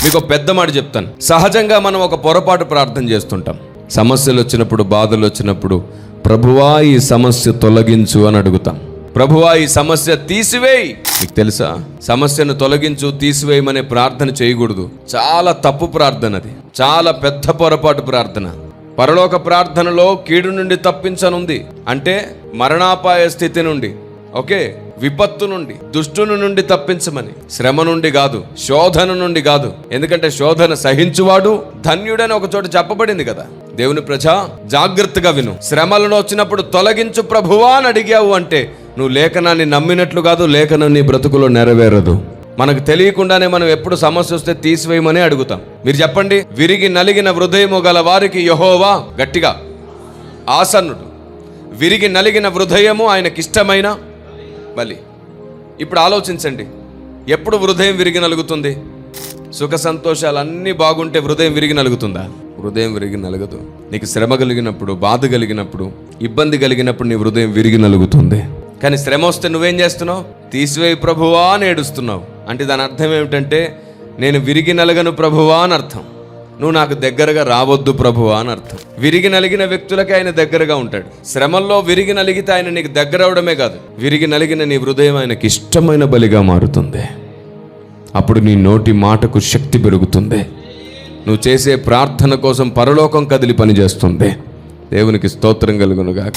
మీకు ఒక పెద్ద మాట చెప్తాను. సహజంగా మనం ఒక పొరపాటు ప్రార్థన చేస్తుంటాం. సమస్యలు వచ్చినప్పుడు, బాధలు వచ్చినప్పుడు, ప్రభువా ఈ సమస్య తొలగించు అని అడుగుతాం. ప్రభువా ఈ సమస్య తీసివేయి. మీకు తెలుసా, సమస్యను తొలగించు, తీసివేయమనే ప్రార్థన చేయకూడదు. చాలా తప్పు ప్రార్థన అది. చాలా పెద్ద పొరపాటు ప్రార్థన. పరలోక ప్రార్థనలో కీడు నుండి తప్పించనుంది అంటే మరణాపాయ స్థితి నుండి, ఓకే, విపత్తు నుండి, దుష్టుని నుండి తప్పించమని. శ్రమ నుండి కాదు, శోధన నుండి కాదు. ఎందుకంటే శోధన సహించువాడు ధన్యుడని ఒక చోట చెప్పబడింది కదా. దేవుని ప్రజా, జాగ్రత్తగా విను. శ్రమలను వచ్చినప్పుడు తొలగించు ప్రభువా అని అడిగావు అంటే నువ్వు లేఖనాన్ని నమ్మినట్లు కాదు, లేఖనం నీ బ్రతుకులో నెరవేరదు. మనకు తెలియకుండానే మనం ఎప్పుడు సమస్య వస్తే తీసివేయమని అడుగుతాం. మీరు చెప్పండి, విరిగి నలిగిన హృదయము గల వారికి యెహోవా, గట్టిగా, ఆసన్నుడు. విరిగి నలిగిన హృదయము ఆయనకిష్టమైన బలి. ఇప్పుడు ఆలోచించండి, ఎప్పుడు హృదయం విరిగి నలుగుతుంది? సుఖ సంతోషాలు అన్నీ బాగుంటే హృదయం విరిగి నలుగుతుందా? హృదయం విరిగి నలగదు. నీకు శ్రమ కలిగినప్పుడు, బాధ కలిగినప్పుడు, ఇబ్బంది కలిగినప్పుడు నీ హృదయం విరిగి నలుగుతుంది. కానీ శ్రమ వస్తే నువ్వేం చేస్తున్నావు? తీసివేయి ప్రభువా అని ఏడుస్తున్నావు. అంటే దాని అర్థం ఏమిటంటే నేను విరిగి నలగను ప్రభువా అని అర్థం. నువ్వు నాకు దగ్గరగా రావద్దు ప్రభువా అని అర్థం. విరిగి నలిగిన వ్యక్తులకి ఆయన దగ్గరగా ఉంటాడు. శ్రమల్లో విరిగి నలిగితే ఆయన నీకు దగ్గర అవడమే కాదు, విరిగి నలిగిన నీ హృదయం ఆయనకి ఇష్టమైన బలిగా మారుతుంది. అప్పుడు నీ నోటి మాటకు శక్తి పెరుగుతుంది. నువ్వు చేసే ప్రార్థన కోసం పరలోకం కదిలి పనిచేస్తుంది. దేవునికి స్తోత్రం కలుగునుగాక.